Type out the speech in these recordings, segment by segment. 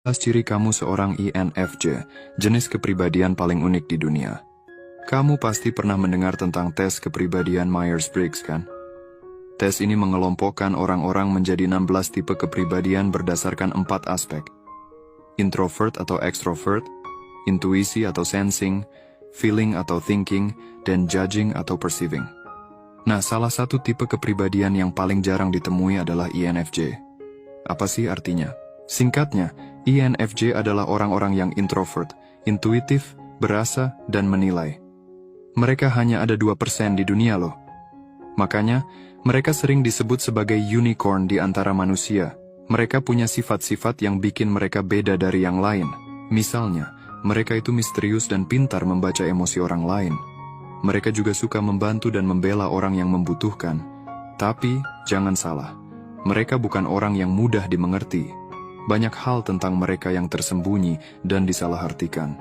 Ciri kamu seorang INFJ, jenis kepribadian paling unik di dunia. Kamu pasti pernah mendengar tentang tes kepribadian Myers-Briggs, kan? Tes ini mengelompokkan orang-orang menjadi 16 tipe kepribadian berdasarkan 4 aspek. Introvert atau extrovert, intuisi atau sensing, feeling atau thinking, dan judging atau perceiving. Nah, salah satu tipe kepribadian yang paling jarang ditemui adalah INFJ. Apa sih artinya? Singkatnya, INFJ adalah orang-orang yang introvert, intuitif, berasa, dan menilai. Mereka hanya ada 2% di dunia loh. Makanya, mereka sering disebut sebagai unicorn di antara manusia. Mereka punya sifat-sifat yang bikin mereka beda dari yang lain. Misalnya, mereka itu misterius dan pintar membaca emosi orang lain. Mereka juga suka membantu dan membela orang yang membutuhkan. Tapi, jangan salah, mereka bukan orang yang mudah dimengerti. Banyak hal tentang mereka yang tersembunyi dan disalahartikan.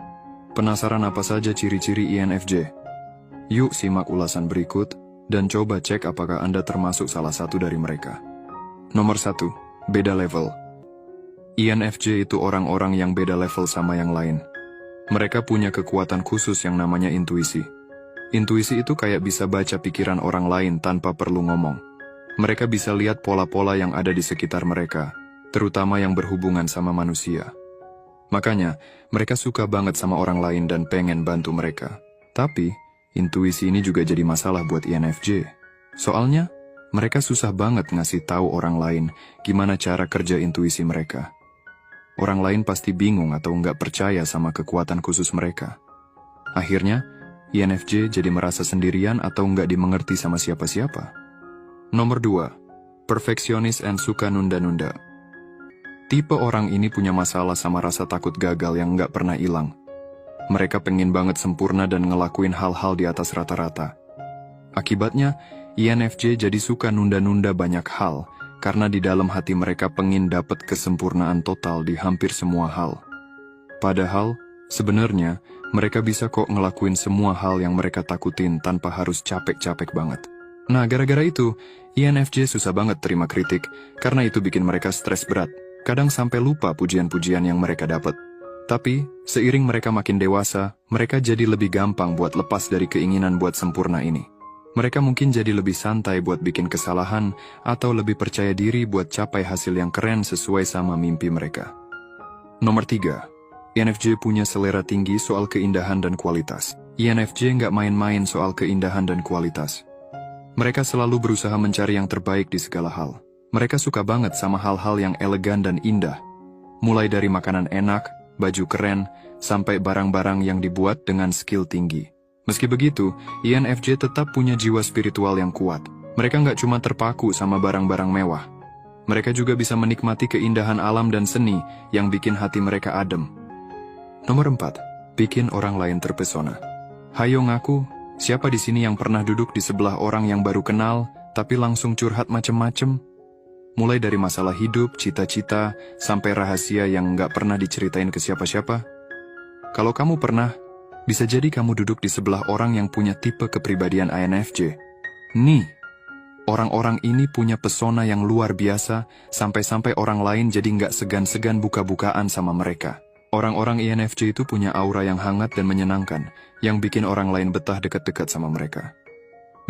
Penasaran apa saja ciri-ciri INFJ? Yuk simak ulasan berikut, dan coba cek apakah Anda termasuk salah satu dari mereka. Nomor 1. Beda level. INFJ itu orang-orang yang beda level sama yang lain. Mereka punya kekuatan khusus yang namanya intuisi. Intuisi itu kayak bisa baca pikiran orang lain tanpa perlu ngomong. Mereka bisa lihat pola-pola yang ada di sekitar mereka, terutama yang berhubungan sama manusia. Makanya, mereka suka banget sama orang lain dan pengen bantu mereka. Tapi, intuisi ini juga jadi masalah buat INFJ. Soalnya, mereka susah banget ngasih tahu orang lain gimana cara kerja intuisi mereka. Orang lain pasti bingung atau nggak percaya sama kekuatan khusus mereka. Akhirnya, INFJ jadi merasa sendirian atau nggak dimengerti sama siapa-siapa. Nomor 2. Perfeksionis and suka nunda-nunda. Tipe orang ini punya masalah sama rasa takut gagal yang nggak pernah hilang. Mereka pengen banget sempurna dan ngelakuin hal-hal di atas rata-rata. Akibatnya, INFJ jadi suka nunda-nunda banyak hal, karena di dalam hati mereka pengen dapat kesempurnaan total di hampir semua hal. Padahal, sebenarnya, mereka bisa kok ngelakuin semua hal yang mereka takutin tanpa harus capek-capek banget. Nah, gara-gara itu, INFJ susah banget terima kritik, karena itu bikin mereka stres berat. Kadang sampai lupa pujian-pujian yang mereka dapat. Tapi, seiring mereka makin dewasa, mereka jadi lebih gampang buat lepas dari keinginan buat sempurna ini. Mereka mungkin jadi lebih santai buat bikin kesalahan, atau lebih percaya diri buat capai hasil yang keren sesuai sama mimpi mereka. Nomor 3. INFJ punya selera tinggi soal keindahan dan kualitas. INFJ nggak main-main soal keindahan dan kualitas. Mereka selalu berusaha mencari yang terbaik di segala hal. Mereka suka banget sama hal-hal yang elegan dan indah. Mulai dari makanan enak, baju keren, sampai barang-barang yang dibuat dengan skill tinggi. Meski begitu, INFJ tetap punya jiwa spiritual yang kuat. Mereka nggak cuma terpaku sama barang-barang mewah. Mereka juga bisa menikmati keindahan alam dan seni yang bikin hati mereka adem. Nomor 4. Bikin orang lain terpesona. Hayo ngaku, siapa di sini yang pernah duduk di sebelah orang yang baru kenal, tapi langsung curhat macem-macem? Mulai dari masalah hidup, cita-cita, sampai rahasia yang nggak pernah diceritain ke siapa-siapa. Kalau kamu pernah, bisa jadi kamu duduk di sebelah orang yang punya tipe kepribadian INFJ. Nih, orang-orang ini punya pesona yang luar biasa, sampai-sampai orang lain jadi nggak segan-segan buka-bukaan sama mereka. Orang-orang INFJ itu punya aura yang hangat dan menyenangkan, yang bikin orang lain betah dekat-dekat sama mereka.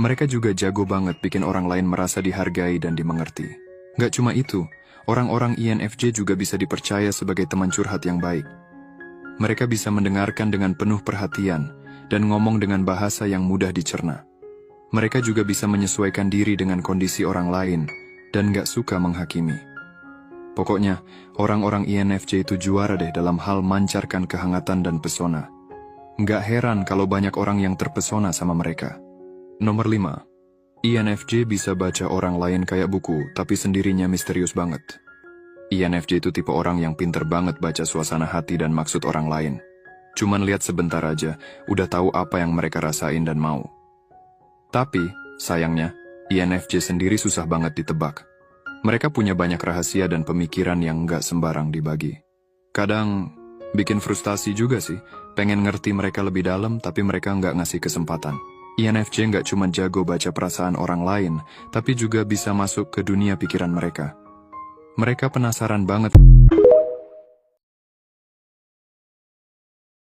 Mereka juga jago banget bikin orang lain merasa dihargai dan dimengerti. Gak cuma itu, orang-orang INFJ juga bisa dipercaya sebagai teman curhat yang baik. Mereka bisa mendengarkan dengan penuh perhatian dan ngomong dengan bahasa yang mudah dicerna. Mereka juga bisa menyesuaikan diri dengan kondisi orang lain dan gak suka menghakimi. Pokoknya, orang-orang INFJ itu juara deh dalam hal mancarkan kehangatan dan pesona. Gak heran kalau banyak orang yang terpesona sama mereka. Nomor 5. INFJ bisa baca orang lain kayak buku, tapi sendirinya misterius banget. INFJ itu tipe orang yang pinter banget baca suasana hati dan maksud orang lain. Cuman lihat sebentar aja, udah tahu apa yang mereka rasain dan mau. Tapi, sayangnya, INFJ sendiri susah banget ditebak. Mereka punya banyak rahasia dan pemikiran yang nggak sembarang dibagi. Kadang, bikin frustasi juga sih, pengen ngerti mereka lebih dalam tapi mereka nggak ngasih kesempatan. INFJ nggak cuma jago baca perasaan orang lain, tapi juga bisa masuk ke dunia pikiran mereka. Mereka penasaran banget